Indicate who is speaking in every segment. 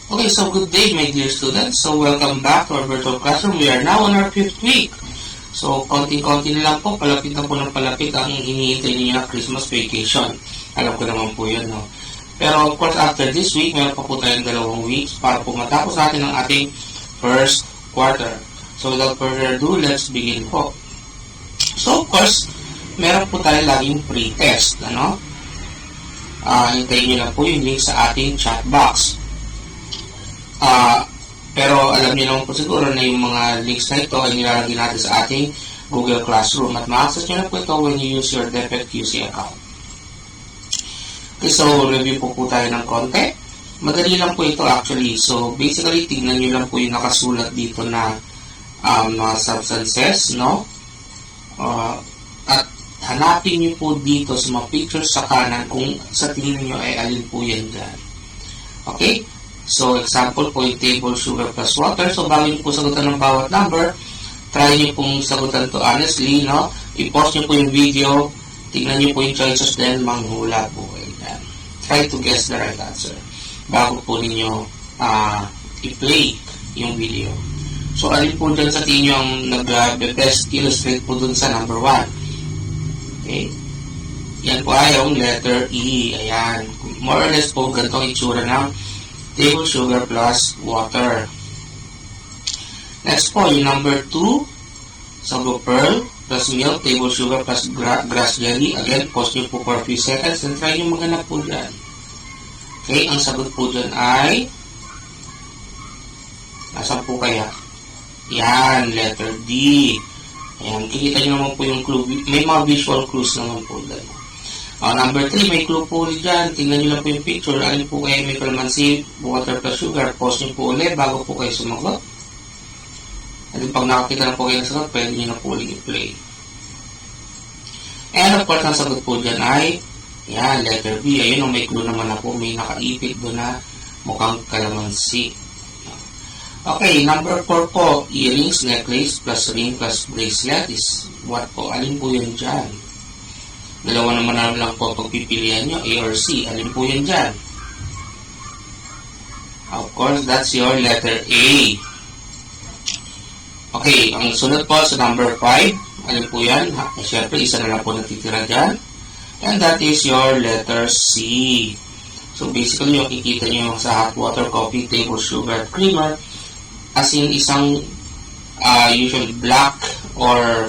Speaker 1: Okay, so good day my dear students. So welcome back to our virtual classroom. We are now on our 5th week. So konting-konti na lang po, palapit na po ng palapit ang iniintay niyo na Christmas vacation. Alam ko naman po yun, no? Pero of course after this week, meron pa po tayong 2 weeks para po matapos natin ang ating first quarter. So without further ado, let's begin po. So of course, meron po tayo laging pre-test, ano? Hintayin nyo lang po yung link sa ating chat box. Pero alam niyo naman po siguro na yung mga links na ito ay nilalagay natin sa ating Google Classroom at ma-access nyo na po ito when you use your DepEd QC account. Okay, so review po tayo ng konti. Madali lang po ito actually. So basically, tingnan nyo lang po yung nakasulat dito na mga substances, no? At hanapin nyo po dito sa mga pictures sa kanan kung sa tingin nyo ay alin po yan dyan. Okay? So, example po yung table sugar plus water. So, bago nyo po sagutan ng bawat number, try nyo pong sagutan to honestly, no? I-pause nyo po yung video, tingnan nyo po yung choices, then manghula po. Ayan. Try to guess the right answer bago po ninyo i-play yung video. So, alin po dyan sa tingin nyo ang nag-best illustrate po dun sa number 1. Okay? Yan po ay yung letter E. Ayan. More or less po, ganitong itsura ng table sugar plus water. Next po, yung number 2, soluble pearl plus milk, table sugar plus grass jelly. Again, pause nyo po for a few seconds and try nyo maghanap po dyan. Okay, ang sagot po dyan ay nasaan po kaya? Yan, letter D. Ayan, kikita nyo naman po yung clue. May mga visual clues naman po dyan. Number 3, may clue po ulit dyan. Tingnan nyo lang po yung picture. Alin po kayo may calamansi, water plus sugar. Pause nyo po ulit bago po kayo sumagot. At pag nakakita na po kayo ng sagot, pwede nyo na po ulit i-play. And of course, ang sagot po dyan ay yan, letter B. Ayun, may clue naman na po. May nakaipit doon na mukhang calamansi. Okay, number 4 po, earrings, necklace, plus ring, plus bracelet is what po? Alin po yan dyan? Dalawa naman lang po pagpipilian nyo, A or C. Alin po yan dyan? Of course, that's your letter A. Okay, ang sunod po sa number 5. Alin po yan? Siyempre, isa na lang po natitira dyan. And that is your letter C. So, basically, yung kikita nyo sa hot water, coffee, table sugar, creamer, as in isang usually black or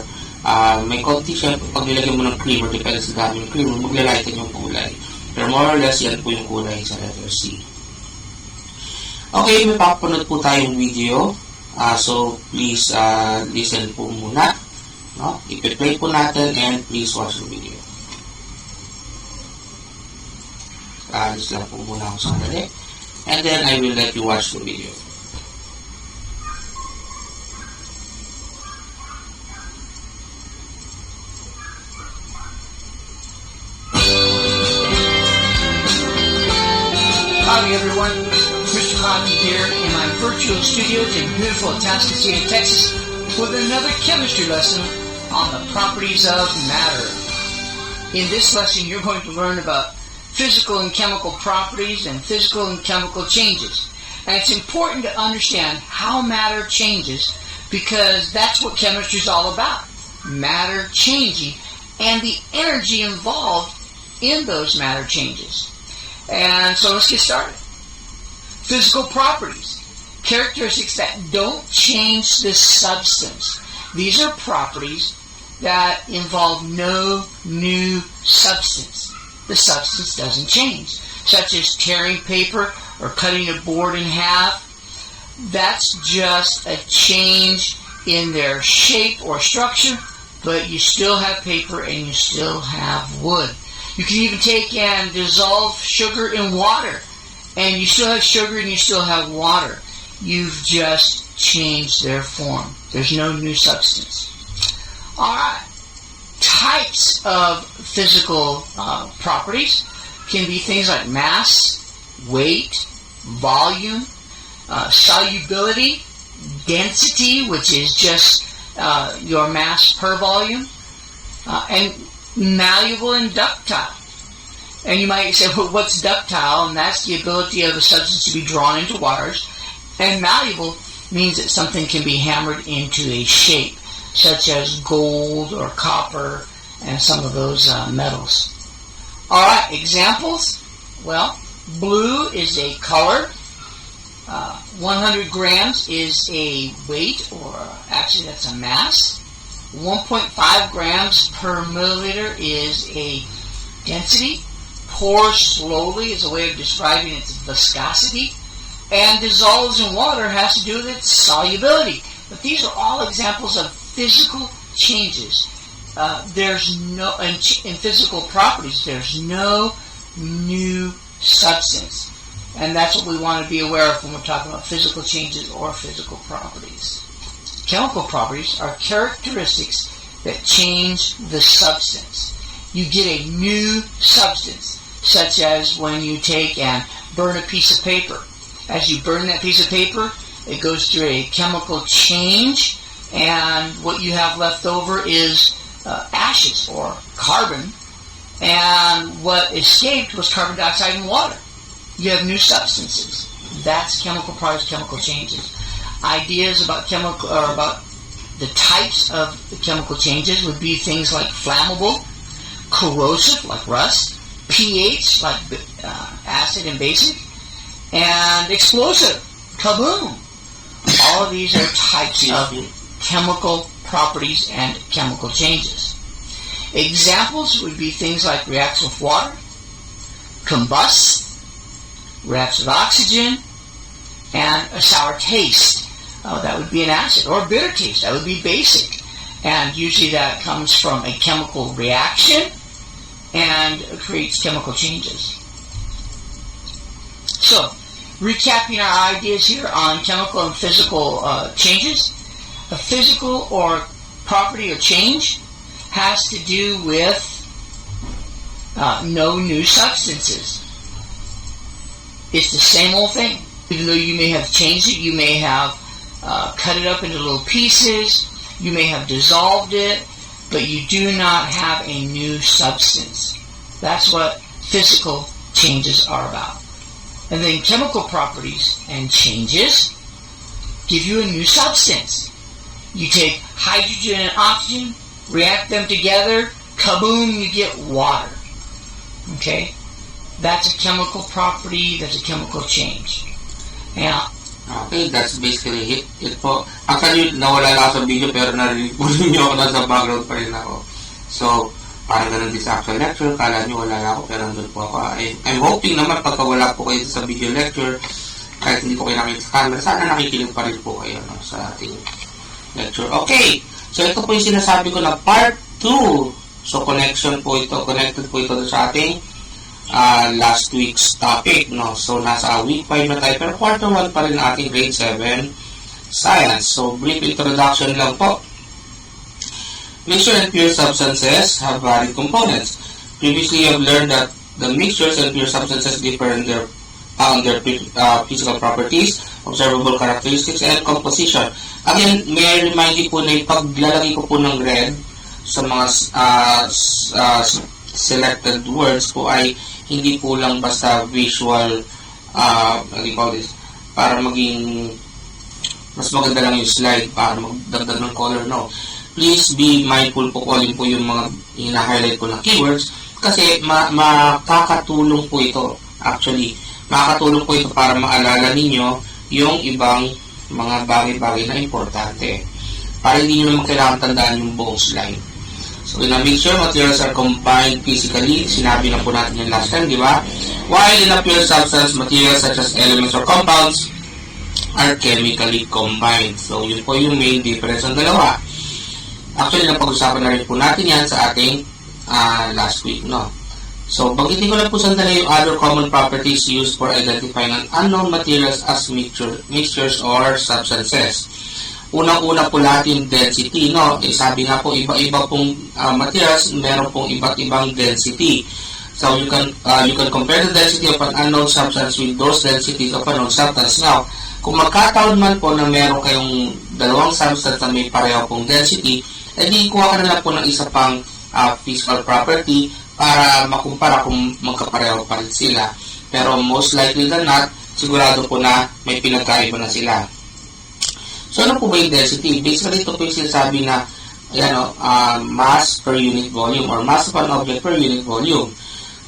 Speaker 1: may konti siya pag nilagyan mo ng creamer, depende sa dami ng creamer, maglalighten yung kulay. Pero more or less, yan po yung kulay sa letter C. Okay, may papanood po tayong video. So, please listen po muna. No? I-play po natin and please watch the video. Alis lang po muna ako sandali. And then, I will let you watch the video.
Speaker 2: Howdy everyone, Mr. Hockey here in my virtual studios in beautiful Atascocita, Texas with another chemistry lesson on the properties of matter. In this lesson you're going to learn about physical and chemical properties and physical and chemical changes. And it's important to understand how matter changes because that's what chemistry is all about. Matter changing and the energy involved in those matter changes. And so let's get started. Physical properties. Characteristics that don't change the substance. These are properties that involve no new substance. The substance doesn't change. Such as tearing paper or cutting a board in half. That's just a change in their shape or structure, but you still have paper and you still have wood. You can even take and dissolve sugar in water, and you still have sugar and you still have water. You've just changed their form. There's no new substance. Alright. Types of physical properties can be things like mass, weight, volume, solubility, density, which is just your mass per volume, and malleable and ductile. And you might say, well, what's ductile? And that's the ability of a substance to be drawn into wires. And malleable means that something can be hammered into a shape, such as gold or copper and some of those metals. Alright, examples. Well, blue is a color. 100 grams is a weight, or actually that's a mass. 1.5 grams per milliliter is a density. Pour slowly is a way of describing its viscosity. And dissolves in water has to do with its solubility. But these are all examples of physical changes. There's no, in physical properties, there's no new substance. And that's what we want to be aware of when we're talking about physical changes or physical properties. Chemical properties are characteristics that change the substance. You get a new substance, such as when you take and burn a piece of paper. As you burn that piece of paper, it goes through a chemical change, and what you have left over is ashes or carbon, and what escaped was carbon dioxide and water. You have new substances. That's chemical properties, chemical changes. Ideas about chemical, or about the types of chemical changes would be things like flammable, corrosive, like rust, pH, like acid and basic, and explosive, kaboom. All of these are types of chemical properties and chemical changes. Examples would be things like reacts with water, combust, reacts with oxygen, and a sour taste. That would be an acid. Or a bitter taste. That would be basic. And usually that comes from a chemical reaction and creates chemical changes. So, recapping our ideas here on chemical and physical changes. A physical or property or change has to do with no new substances. It's the same old thing. Even though you may have changed it, you may have cut it up into little pieces, you may have dissolved it, but you do not have a new substance. That's what physical changes are about. And then chemical properties and changes give you a new substance. You take hydrogen and oxygen, react them together, kaboom, you get water. Okay? That's a chemical property, that's a chemical change. Yeah.
Speaker 1: Okay, that's basically it po. Actually, nawala lang sa video pero narinig po ninyo ako, nasa background pa rin ako. So, parang ganun din sa actual lecture, kala nyo wala lang ako pero nandun po ako. I'm hoping naman pagka wala po kayo sa video lecture, kahit hindi po kayo nakita sa camera, sana nakikinig pa rin po kayo sa ating lecture. Okay, so ito po yung sinasabi ko na part 2. So, connected po ito sa ating last week's topic, no? So, nasa week 5 na tayo, pero quarter 1 pa rin ating grade 7 science. So, brief introduction lang po. Mixture and pure substances have varied components. Previously, you have learned that the mixtures and pure substances differ in their physical properties, observable characteristics, and composition. Again, may I remind you po na yung paglalagay ko po ng red sa mga selected words po ay hindi po lang basta visual, para maging mas maganda lang yung slide para magdagdag ng color, no. Please be mindful po kung alin po yung mga hina-highlight po na keywords kasi makakatulong po ito. Actually, makakatulong po ito para maalala ninyo yung ibang mga bagay-bagay na importante. Para hindi nyo naman kailangan tandaan yung buong slide. So, in a mixture, materials are combined physically. Sinabi na po natin yung last time, di ba? While in a pure substance, materials such as elements or compounds are chemically combined. So, yun po yung main difference ng dalawa. Actually, napag-usapan na rin po natin yan sa ating last week, no? So, banggitin ko lang po sandali yung other common properties used for identifying an unknown materials as mixtures or substances. Unang-una po natin density, no? Sabi nga po, iba-iba pong materials, meron pong iba't ibang density. So, you can compare the density of an unknown substance with those densities of a known substance. Now, kung magkataon man po na meron kayong dalawang substance na may pareho pong density, edi kuha ka na lang po ng isa pang physical property para makumpara kung magkapareho pa rin sila. Pero most likely than not, sigurado po na may pinagkaiba na sila. So, ano po ba yung density? Basically, ito po yung sinasabi na mass per unit volume or mass of an object per unit volume.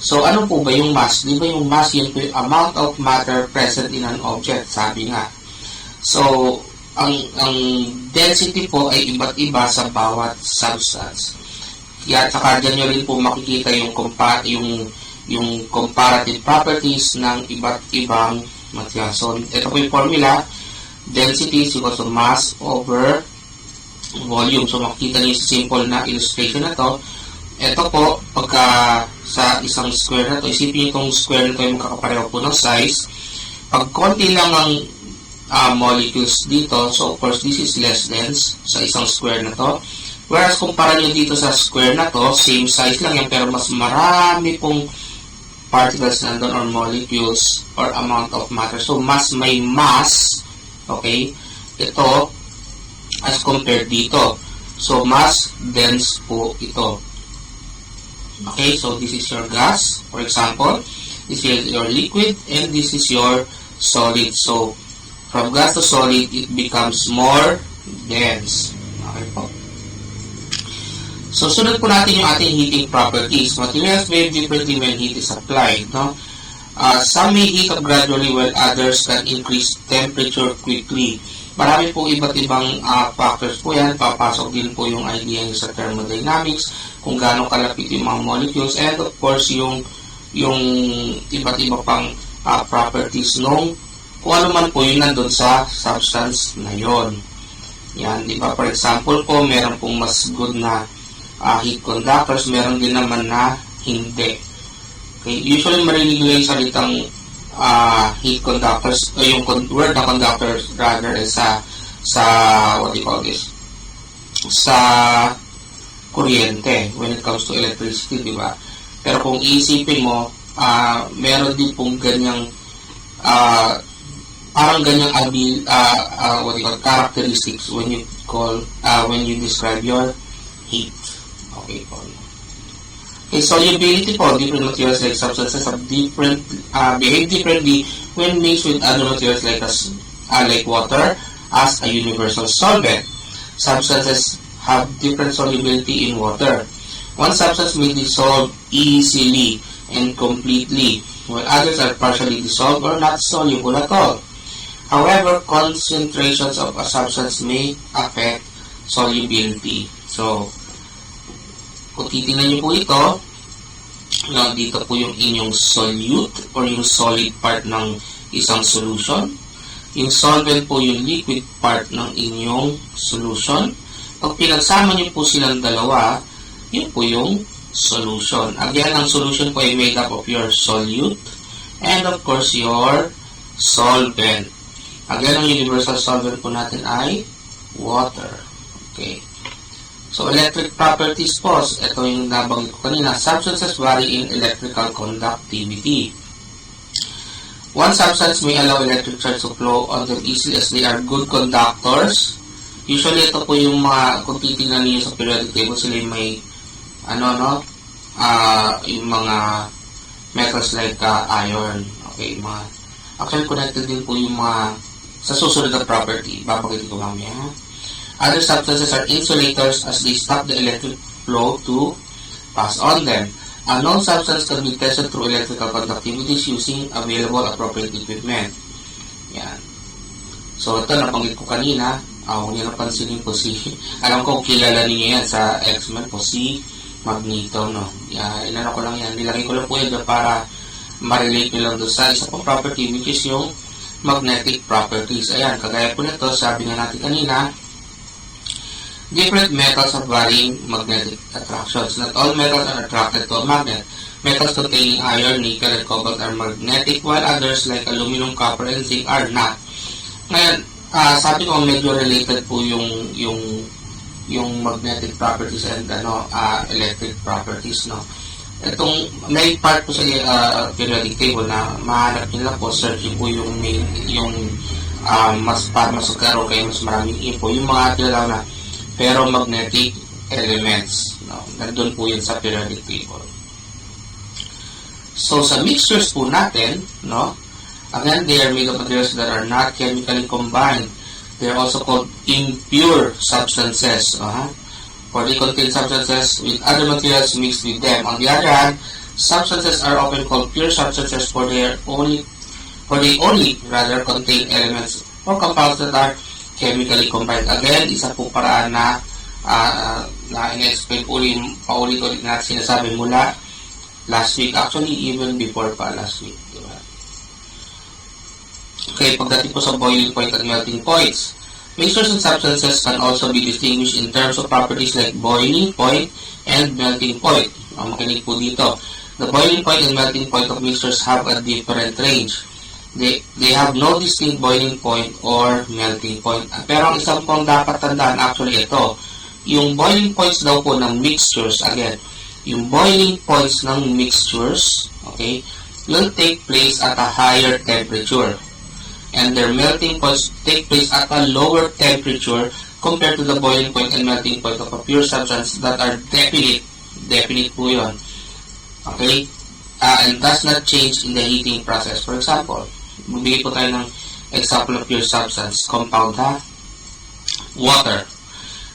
Speaker 1: So, ano po ba yung mass? Di ba yung mass, yun po yung amount of matter present in an object, sabi nga. So, ang density po ay iba't iba sa bawat substance. Kaya saka dyan nyo rin po makikita yung comparative properties ng iba't ibang material. So, ito po yung formula. Density is equal to mass over volume. So, makikita nyo yung simple na illustration na to. Ito po, pagka sa isang square na to, isipin nyo itong square na to yung makakapareho po ng size. Pag konti lang ang molecules dito, so of course, this is less dense sa isang square na to. Whereas, kumpara nyo dito sa square na to, same size lang yan, pero mas marami pong particles nandun or molecules or amount of matter. So, mas may mass, okay, ito as compared dito. So, mas dense po ito. Okay, so this is your gas, for example. This is your liquid, and this is your solid. So, from gas to solid, it becomes more dense. Okay po. So, sunod po natin yung ating heating properties. Materials behave differently when heat is applied. No? Some may heat up gradually while others can increase temperature quickly. Marami po iba't ibang factors po yan. Papasok din po yung idea nyo sa thermodynamics, kung gaano kalapit yung mga molecules, and of course, yung iba't iba pang properties nung kung ano man po yun nandun sa substance na yon. Yan, di ba? For example po, meron pong mas good na heat conductors, meron din naman na hindi. Okay, usually marinig nyo yung salitang heat conductors, o yung word na conductors rather is sa what do you call this? Sa kuryente when it comes to electricity, di ba? Pero kung iisipin mo, meron din pong ganyang parang ganyang what do you call, characteristics when you describe your heat. Okay po. Okay, solubility po, different materials like substances have behave differently when mixed with other materials like water as a universal solvent. Substances have different solubility in water. One substance may dissolve easily and completely, while others are partially dissolved or not soluble at all. However, concentrations of a substance may affect solubility. So, kung titingnan nyo po ito, dito po yung inyong solute or yung solid part ng isang solution. Yung solvent po yung liquid part ng inyong solution. Pag pinagsama nyo po silang dalawa, yun po yung solution. Again, ang solution po ay made up of your solute and of course your solvent. Again, ang universal solvent po natin ay water. Okay. So, electric properties po, ito yung nabanggit ko kanina. Substances vary in electrical conductivity. One substance may allow electric charge to flow on them easily as they are good conductors. Usually, ito po yung mga, kung titignan niyo sa periodic table, sila yung may, yung mga metals like iron. Okay, actually, connected din po yung mga, sa susunod na property. Babagay ko mamaya. Other substances are insulators as they stop the electric flow to pass on them. A known substance can be tested through electrical conductivities using available appropriate equipment. Yan. So, ito nabanggit ko kanina. Kung nyo napansinin po alam ko kilala niyo yan sa X-Men po, si Magneto, no? Inano ko lang yan. Nilagay ko lang po yan para ma-relate nyo lang doon sa isa pong property, which is yung magnetic properties. Ayan, kagaya po nito, sabi nga natin kanina, different metals have varying magnetic attractions. Not all metals are attracted to a magnet. Metals containing iron, nickel, and cobalt are magnetic, while others like aluminum, copper, and zinc are not. Ngayon, sabi ko medyo related po yung magnetic properties and electric properties, no. Itong may part po sa periodic table na mahanap nila po, search po yung mas para masugaro kayo mas maraming info, yung mga dalaw na ferromagnetic elements, no? Nandun po yun sa periodic table. So, sa mixtures po natin, no, again, they are made of materials that are not chemically combined. They are also called impure substances. For they contain substances with other materials mixed with them. On the other hand, substances are often called pure substances for they only contain elements or compounds that are chemically combined. Again, isa po paraan na in-explain paulit-ulit natin sinasabi mula last week. Actually, even before pa last week. Diba? Okay, pagdating po sa boiling point at melting points, mixtures and substances can also be distinguished in terms of properties like boiling point and melting point. Makinig po dito. The boiling point and melting point of mixtures have a different range. They have no distinct boiling point or melting point. Pero ang isang pong dapat tandaan, actually ito, yung boiling points daw po ng mixtures, again, yung boiling points ng mixtures, okay, will take place at a higher temperature. And their melting points take place at a lower temperature compared to the boiling point and melting point of a pure substance that are definite po yun. Okay? And does not change in the heating process. For example, magbigay po tayo ng example of pure substance, compound water.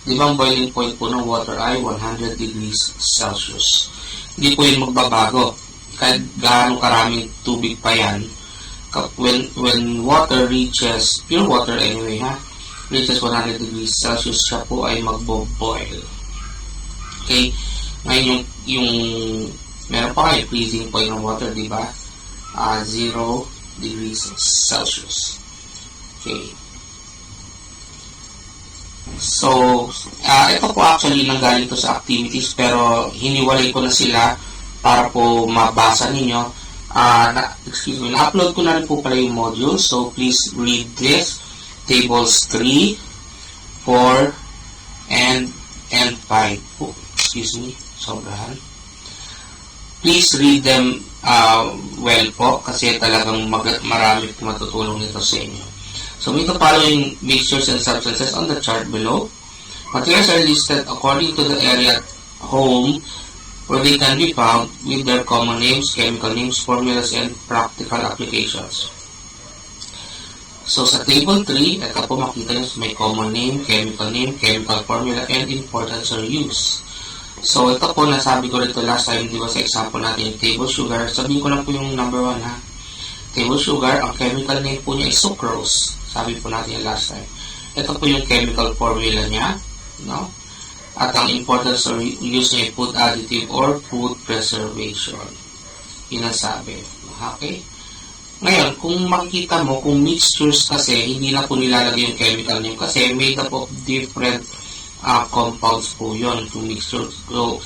Speaker 1: Di ba ang boiling point po ng water ay 100 degrees Celsius. Hindi po yun magbabago. Kahit gaano karaming tubig pa yan, when water reaches, pure water anyway reaches 100 degrees Celsius, siya po ay magbo-boil. Okay? Ngayon yung meron pa kayo freezing point ng water, di ba? 0 degrees Celsius. Okay. So, ito po actually nanggaling to sa activities, pero hiniwalay ko na sila para po mabasa ninyo. Na-upload ko na rin po pala yung modules, so please read this. Tables 3, 4, and 5. Sobrahan. Please read them well po, kasi talagang marami po matutulong nito sa inyo. So, with the following mixtures and substances on the chart below, materials are listed according to the area at home where they can be found with their common names, chemical names, formulas, and practical applications. So, sa table 3, ito po makita nyo may common name, chemical formula, and importance or use. So, ito po nasabi ko rito last time, di ba sa example natin yung table sugar. Sabihin ko lang po yung number 1 Table sugar, ang chemical name po niya ay sucrose. Sabi po natin yung last time. Ito po yung chemical formula niya, no? At ang importance or use niya ay food additive or food preservation. Yun ang sabi. Okay? Ngayon, kung makikita mo, kung mixtures kasi, hindi na po nilalagay yung chemical name kasi made up of different compounds po yun, yung mixtures. So,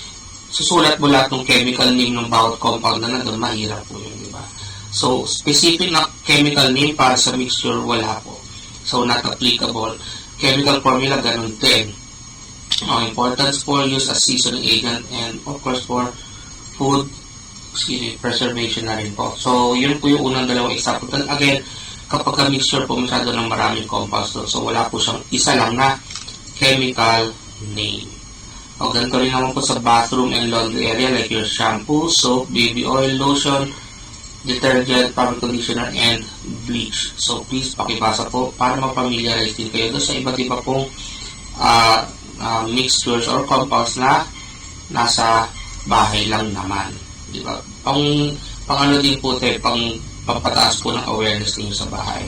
Speaker 1: susulat mo lahat ng chemical name ng bawat compound na nandun, mahirap po yun, di ba? So, specific na chemical name para sa mixture, wala po. So, not applicable. Chemical formula, ganun din. Importance for use as seasoning agent and of course for food preservation na rin po. So, yun po yung unang dalawang example. Again, kapag ka-mixture po masyado ng maraming compounds doon. So, wala po siyang isa lang na chemical name. O, ganito rin naman po sa bathroom and laundry area like your shampoo, soap, baby oil, lotion, detergent, fabric conditioner, and bleach. So, please pakibasa po para mapamiliarize din kayo doon sa iba't iba pong mixtures or compounds na nasa bahay lang naman. Diba? Pang ano din po tayo, pampataas po ng awareness ninyo sa bahay.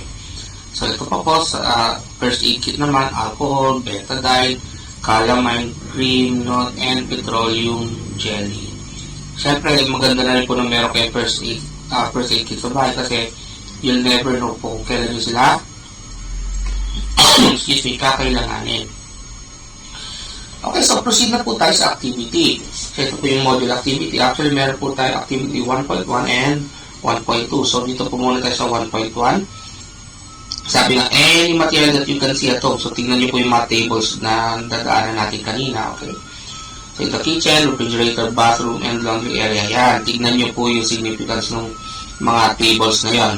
Speaker 1: So, ito pa po sa first aid kit naman, alcohol, betadine, calamine, cream, note, and petroleum jelly. Siyempre, maganda na rin po na meron kayo first aid kit sa bahay kasi you'll never know po kung kailan nyo sila kakailanganin. Okay, so proceed na po tayo sa activity. So, ito po yung module activity. Actually, meron po tayo activity 1.1 and 1.2. So, dito po muna tayo sa 1.1. Sabi nga, any material that you can see at home. So, tingnan nyo po yung mga tables na dadaanan natin kanina. Okay. So, ito kitchen, refrigerator, bathroom, and laundry area. Yan. Tingnan nyo po yung significance ng mga tables na yan.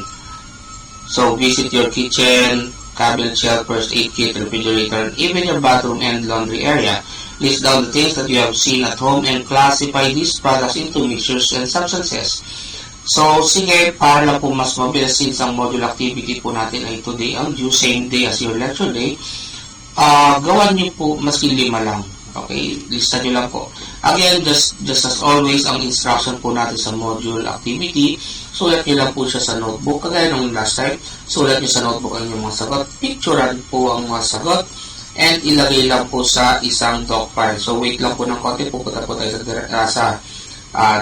Speaker 1: So, visit your kitchen, cabinet, shelf, first aid kit, refrigerator, and even your bathroom and laundry area. List down the things that you have seen at home and classify these products into mixtures and substances. So, sige, para lang po mas mabilis since ang module activity po natin ay today ang due, same day as your lecture day, gawan nyo po maski 5 lang. Okay, lista nyo lang po. Again, just as always, ang instruction po natin sa module activity, sulat nyo lang po siya sa notebook. Kagaya nung last time, sulat nyo sa notebook ang inyong mga sagot, picturean po ang mga sagot, and ilagay lang po sa isang doc file. So, wait lang po ng konti, pupunta po tayo sa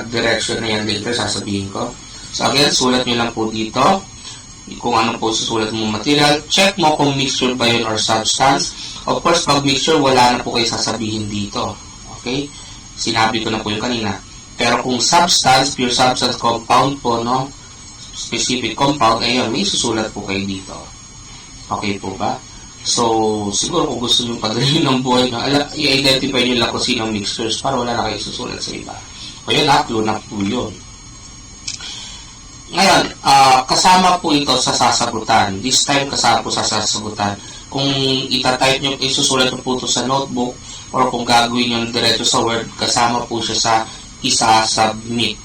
Speaker 1: direction na yan later, sasabihin ko. So, again, sulat nyo lang po dito kung ano po susulat mo material. Check mo kung mixture ba yun or substance. Of course, pag mixture, wala na po kayo sasabihin dito. Okay? Sinabi ko na po yung kanina. Pero kung substance, pure substance compound po, no? Specific compound, ayun, may susulat po kayo dito. Okay po ba? So, siguro kung gusto nyo padalhin ng buhay, no? I-identify nyo lang kung sinong mixtures para wala na kayo susulat sa iba. O yun, clue na po yun. Ngayon, kasama po ito sa sasagutan. This time, kasama po sa sasagutan. Kung itatype nyo, isusulat nyo po ito sa notebook, or kung gagawin nyo diretso sa Word, kasama po siya sa isa-submit.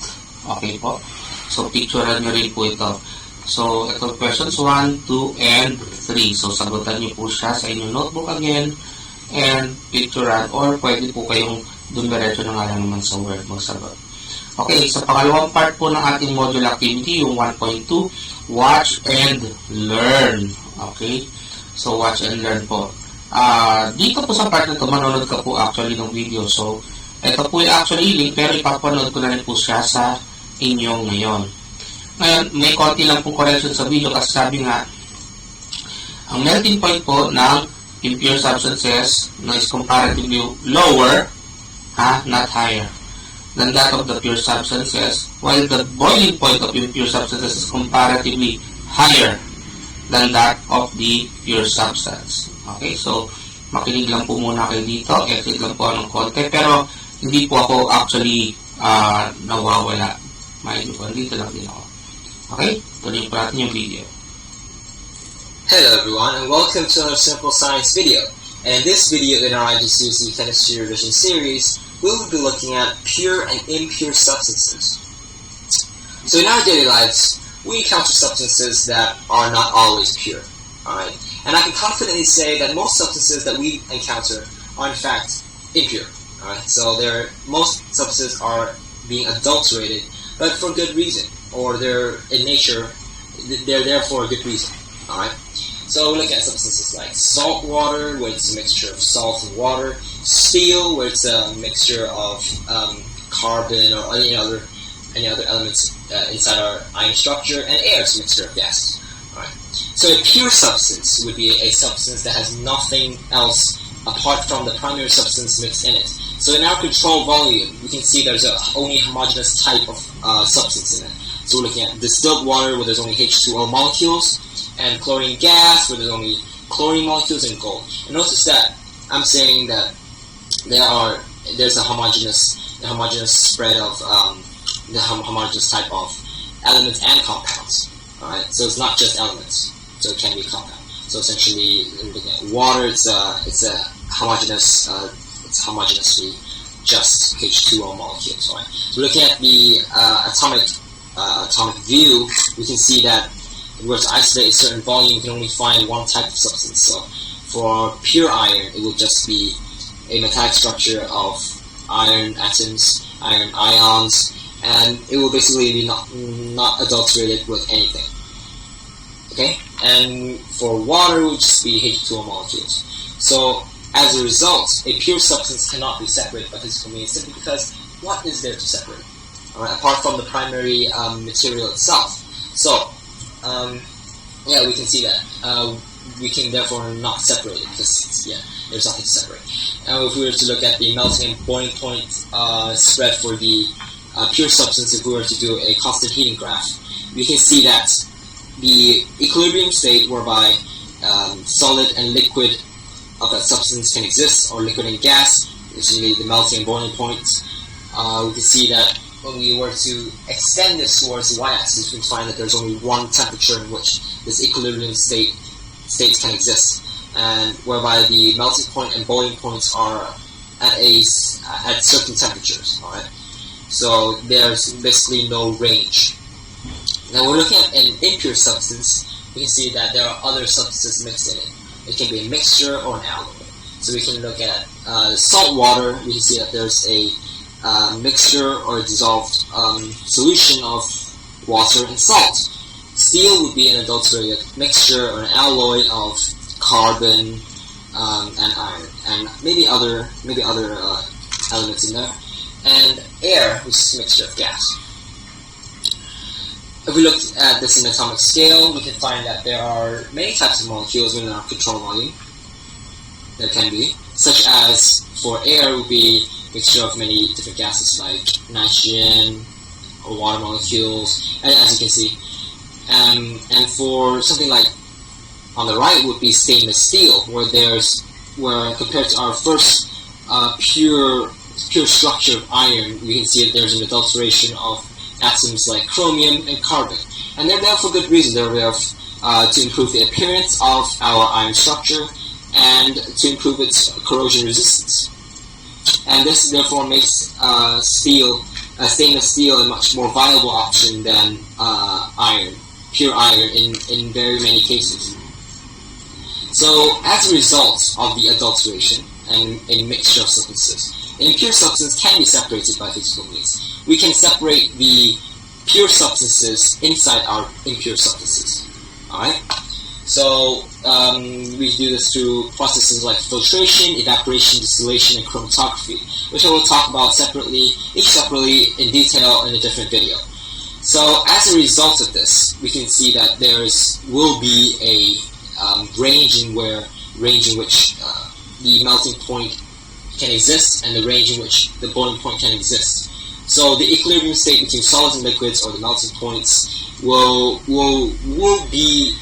Speaker 1: Okay po? So, picturean nyo rin po ito. So, ito questions 1, 2, and 3. So, sagutan nyo po siya sa inyong notebook again, and picturean, or pwede po kayong dun diretso na nga lang naman sa Word magsagot. Okay, sa pangalawang part po ng ating module activity, yung 1.2, watch and learn. Okay? So, watch and learn po. Dito po sa part na ito, manonood ka po actually ng video. So, ito po yung actually link, pero ipapanood ko na rin po siya sa inyo ngayon. Ngayon, may konti lang pong correction sa video kasi sabi nga, ang melting point po ng impure substances na is comparatively lower, not higher, than that of the pure substances, while the boiling point of impure substances is comparatively higher than that of the pure substance. Okay, so makinig lang po muna kayo dito, exit lang po ng konti, pero hindi po ako actually nawawala. Mahilig po, dito lang din ako. Okay, tuloy po natin yung video.
Speaker 3: Hello everyone, and welcome to another simple science video. And in this video in our IGCSE Chemistry Revision series, we will be looking at pure and impure substances. So in our daily lives, we encounter substances that are not always pure. Alright? And I can confidently say that most substances that we encounter are in fact impure. Alright? So most substances are being adulterated, but for good reason. Or they're in nature, they're there for a good reason. Alright? So we're looking at substances like salt water, where it's a mixture of salt and water, steel, where it's a mixture of carbon or any other elements inside our ion structure, and air is a mixture of gases. Alright. So a pure substance would be a substance that has nothing else apart from the primary substance mixed in it. So in our control volume, we can see there's only homogeneous type of substance in it. So we're looking at distilled water where there's only H2O molecules, and chlorine gas where there's only chlorine molecules, and gold. And notice that I'm saying that there's a homogeneous spread of the homogeneous type of elements and compounds. Alright, so it's not just elements, so it can be a compound. So essentially, looking at water, it's homogeneously just H2O molecules. Alright, so looking at the atomic view, we can see that if we were to isolate a certain volume, you can only find one type of substance. So for pure iron, it will just be a metallic structure of iron atoms, iron ions, and it will basically be not adulterated with anything. Okay? And for water, it will just be H2O molecules. So as a result, a pure substance cannot be separated by physical means simply because what is there to separate? Alright, apart from the primary material itself. So yeah, we can see that we can therefore not separate it because there's nothing to separate. Now, if we were to look at the melting and boiling point spread for the pure substance, if we were to do a constant heating graph, we can see that the equilibrium state whereby solid and liquid of that substance can exist, or liquid and gas, which is the melting and boiling points, we can see that when we were to extend this towards the y-axis, we can find that there's only one temperature in which this equilibrium states can exist, and whereby the melting point and boiling points are at certain temperatures. All right, so there's basically no range Now we're looking at an impure substance. We can see that there are other substances mixed in it. It can be a mixture or an alloy. So we can look at salt water. We can see that there's a mixture or a dissolved solution of water and salt. Steel would be an adulterated mixture or an alloy of carbon and iron, and maybe other elements in there. And air, which is a mixture of gas. If we look at this in an atomic scale, we can find that there are many types of molecules within our control volume. There can be, such as for air would be a mixture of many different gases like nitrogen or water molecules, as you can see. And for something like on the right would be stainless steel, where compared to our first pure structure of iron, we can see that there's an adulteration of atoms like chromium and carbon, and they're there for good reason. They're there to improve the appearance of our iron structure and to improve its corrosion resistance. And this therefore makes stainless steel a much more viable option than pure iron in very many cases. So as a result of the adulteration and a mixture of substances, an impure substance can be separated by physical means. We can separate the pure substances inside our impure substances. Alright? So we do this through processes like filtration, evaporation, distillation, and chromatography, which I will talk about each separately in detail in a different video. So as a result of this, we can see that will be a range in which the melting point can exist and the range in which the boiling point can exist. So the equilibrium state between solids and liquids, or the melting points, will be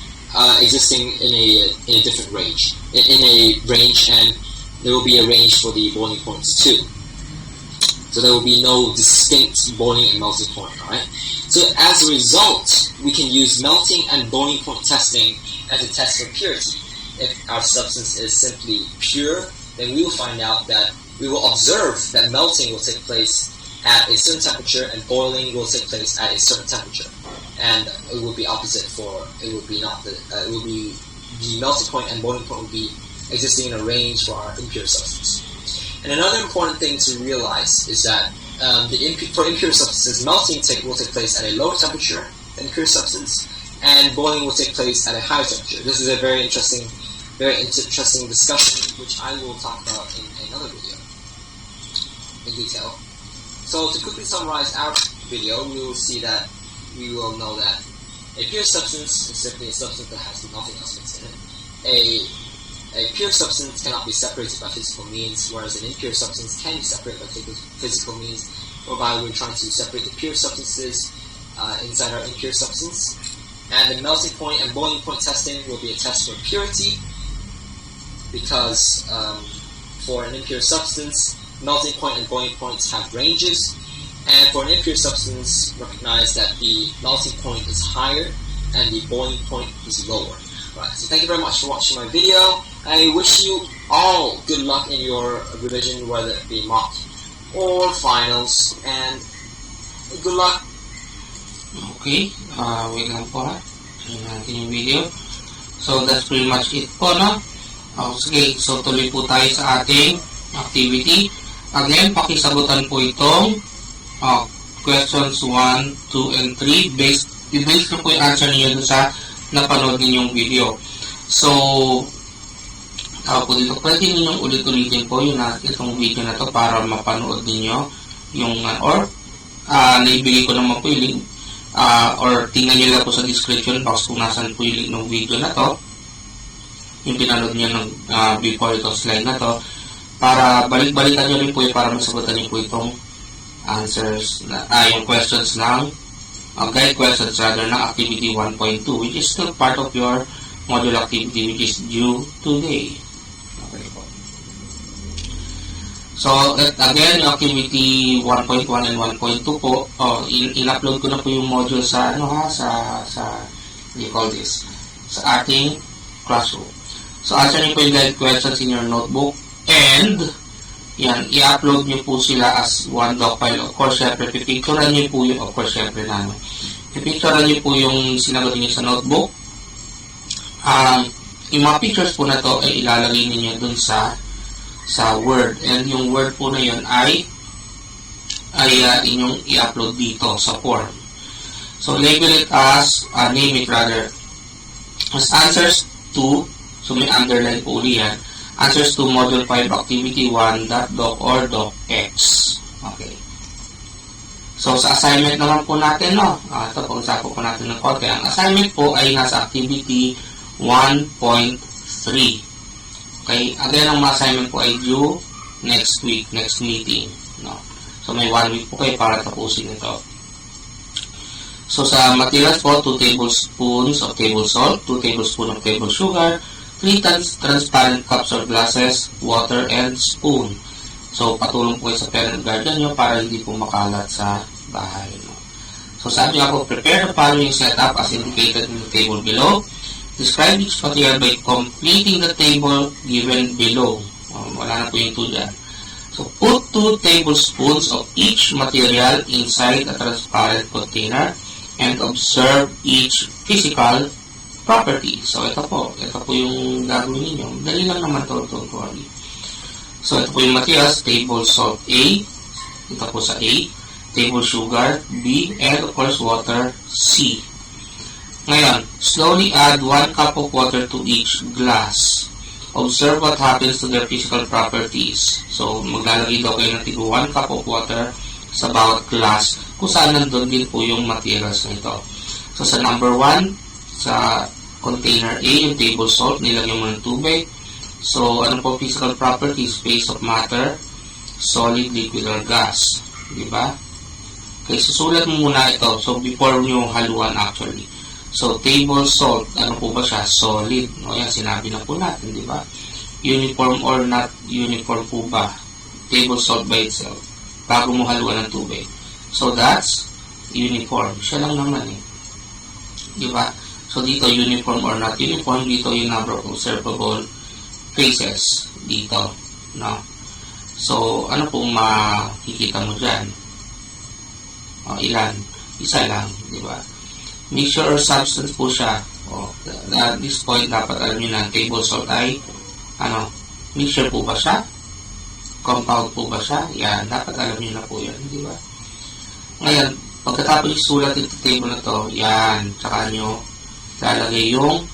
Speaker 3: existing in a different range, and there will be a range for the boiling points too. So there will be no distinct boiling and melting point. Alright. So as a result, we can use melting and boiling point testing as a test for purity. If our substance is simply pure, then we will find out that we will observe that melting will take place at a certain temperature and boiling will take place at a certain temperature. And it will be opposite the melting point and boiling point will be existing in a range for our impure substance. And another important thing to realize is that for impure substances, melting will take place at a lower temperature than pure substance, and boiling will take place at a higher temperature. This is a very interesting discussion, which I will talk about in another video in detail. So to quickly summarize our video, we will know that a pure substance is simply a substance that has nothing else mixed in it. A pure substance cannot be separated by physical means, whereas an impure substance can be separated by physical means, whereby we're trying to separate the pure substances inside our impure substance. And the melting point and boiling point testing will be a test for purity, because for an impure substance, melting point and boiling points have ranges, and for an impure substance, recognize that the melting point is higher and the boiling point is lower. Right, so thank you very much for watching my video. I wish you all good luck in your revision, whether it be mock or finals, and good luck.
Speaker 1: Okay, wait lang po ha. Tignan natin yung video. So that's pretty much it po, no? Okay, so tuloy po tayo sa ating activity. Again, pakisagutan po itong questions 1, 2, and 3. I-base na po yung answer niyo sa napanood ninyong video. So, po dito, pwede ninyong ulit-ulitin po itong video na to para mapanood ninyo yung, naibigay ko naman po yung link, or tingnan nyo lang po sa description box kung nasan po yung link ng video na to, yung pinanood nyo ng before itong slide na to, para balik-balikan nyo rin po para masagutan nyo po itong answers, yung questions ng guide questions rather ng activity 1.2, which is still part of your module activity, which is due today. Okay po. So, again, yung activity 1.1 and 1.2 po, in-upload ko na po yung module sa, what do you call this, sa ating classroom. So, answer niyo po yung guide questions in your notebook, and yan, i-upload nyo po sila as one doc file. Of course, syempre, pipicturean nyo po yung, of course, syempre namin. I-picturean nyo po yung sinagot niyo sa notebook. Yung mga pictures po na to ay ilalagay niyo dun sa Word. And yung Word po na yun ay inyong i-upload dito sa form. So, label it as, name it rather, as answers to, so may underline po uli yan, answers to Module 5 Activity 1, .doc or docx. Okay. So, sa assignment naman po natin, no? Ito, pag-usapan po natin ng konti. Ang assignment po ay nasa Activity 1.3. Okay? Again, ang mga assignment po ay due next week, next meeting. No? So, may 1 week po kayo para tapusin ito. So, sa materials po, 2 tablespoons of table salt, 2 tablespoons of table sugar, 3 transparent cups or glasses, water, and spoon. So, patulong po kayo sa parent guardian nyo para hindi po makalat sa bahay. No? So, sabi nga po, prepare the following setup as indicated in the table below. Describe each material by completing the table given below. Wala na po yung 2 dyan. So, put 2 tablespoons of each material inside a transparent container and observe each physical property. So, ito po yung gagawin ninyo. Dali lang naman ito. So, ito po yung materials, table salt A, ito po sa A, table sugar B, and of course water C. Ngayon, slowly add 1 cup of water to each glass. Observe what happens to their physical properties. So, maglalagay daw kayo ng 1 cup of water sa bawat glass kung saan nandun din po yung materials na ito. So, sa number 1, sa container A, yung table salt, nilagyan mo ng tubig. So, ano po physical properties? Phase of matter, solid, liquid, or gas. Diba? Okay, susulat mo muna ito. So, before nyo haluan actually. So, table salt, ano po ba siya? Solid. O yan, sinabi na po natin, diba? Uniform or not uniform po ba? Table salt by itself. Bago mo haluan ng tubig. So, that's uniform. Siya lang naman eh. Diba? So, dito, uniform or not uniform. Dito yung number of observable phases dito, no? So, ano pong makikita mo dyan? Ilan? Isa lang, di ba? Mixture or substance po siya. At this point, dapat alam nyo na, table salt ay, mixture po ba siya? Compound po ba siya? Yan, dapat alam nyo na po yan, di ba? Ngayon, pagkatapos isulat ito table na to, yan, tsaka nyo lalagay yung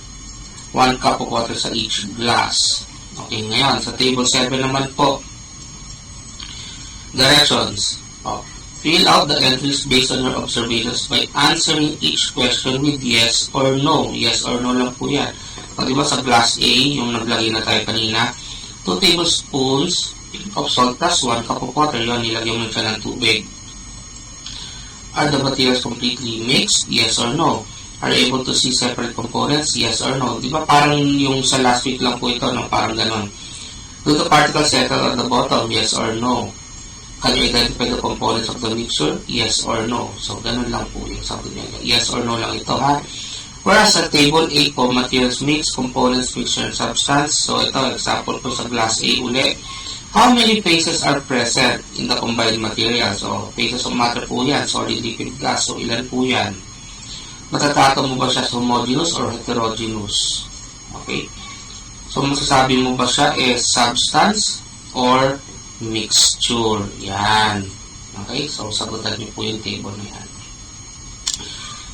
Speaker 1: 1 cup of water sa each glass. Okay, ngayon, sa table 7 naman po, directions. Fill out the entries based on your observations by answering each question with yes or no. Yes or no lang po yan. Diba sa glass A, yung naglagay na tayo kanina, 2 tablespoons of salt plus 1 cup of water. Yun, nilagyan mo siya ng tubig. Are the materials completely mixed? Yes or no? Are you able to see separate components? Yes or no? Di ba parang yung sa last week lang po ito, no? Parang ganon. Do the particles settle at the bottom? Yes or no? Can you identify the components of the mixture? Yes or no? So, ganon lang po yung sabi niya. Yes or no lang ito, ha? Whereas sa table 8 po, materials mix, components, mixture, and substance. So, ito, example po sa glass A uli. How many phases are present in the combined material? So, phases of matter po yan. Solid, liquid, gas. So, ilan po yan? Matatato mo ba siya sa homogeneous or heterogeneous? Okay? So, masasabi mo ba siya is substance or mixture? Yan. Okay? So, sagutan niyo po yung table na yan.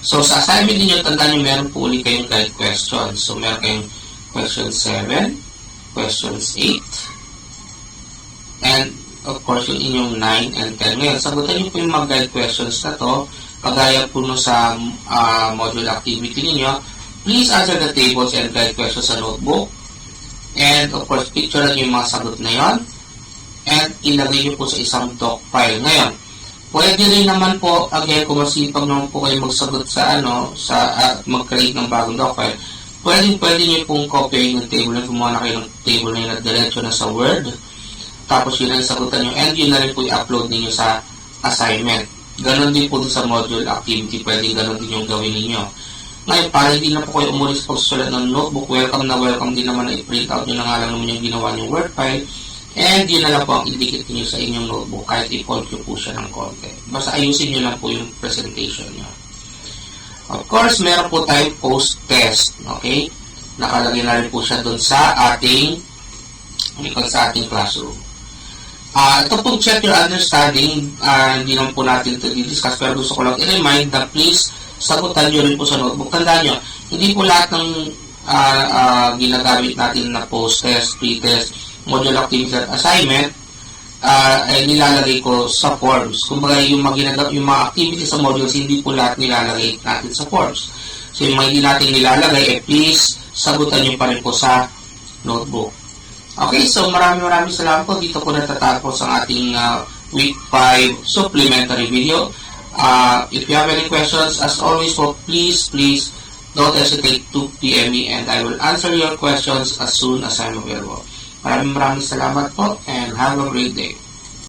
Speaker 1: So, sa assignment niyo, tandaan niyo, meron po ulit kayong guide questions. So, meron kayong questions 7, questions 8, and, of course, yung inyong 9 and 10. Ngayon, sagutan niyo po yung mga guide questions na to. Kagaya po no sa module activity ninyo, please answer the tables and guide questions sa notebook. And of course, picturean nyo yung mga sagot na yon. And ilagay nyo po sa isang doc file. Ngayon, pwede rin naman po, again, kung masipag naman po kayo magsagot sa mag-create ng bagong doc file, pwede nyo pong copyin yung table na gumawa na kayo ng table na yun at diretso na sa Word. Tapos yun ang sagutan nyo. And yun na rin po i-upload ninyo sa assignment. Ganon din po sa module activity, pwede ganon din yung gawin ninyo. Ngayon, para hindi na po kayo umulit sa pagsusulat ng notebook, welcome din naman na i-print out nyo na nga lang naman yung ginawa yung Word file, and yun na lang po ang idikit nyo sa inyong notebook, kahit i-fold nyo po siya ng konti. Basta ayusin nyo lang po yung presentation nyo. Of course, meron po tayong post-test. Okay? Nakalagay na rin po siya doon sa ating classroom. Ito pong check your understanding, hindi naman po natin ito i-discuss, pero gusto ko lang i-remind na please, sagutan nyo rin po sa notebook. Tandaan nyo, hindi po lahat ng ginagamit natin na post-test, pre-test, module activity at assignment, ay nilalagay ko sa forms. Kumbaga, yung mga activities sa modules, hindi po lahat nilalagay natin sa forms. So, yung mga hindi natin nilalagay, please, sagutan nyo pa rin po sa notebook. Okay, so maraming salamat po. Dito po natatapos ang ating week 5 supplementary video. If you have any questions, as always po, please don't hesitate to PM me and I will answer your questions as soon as I'm available. Maraming salamat po and have a great day.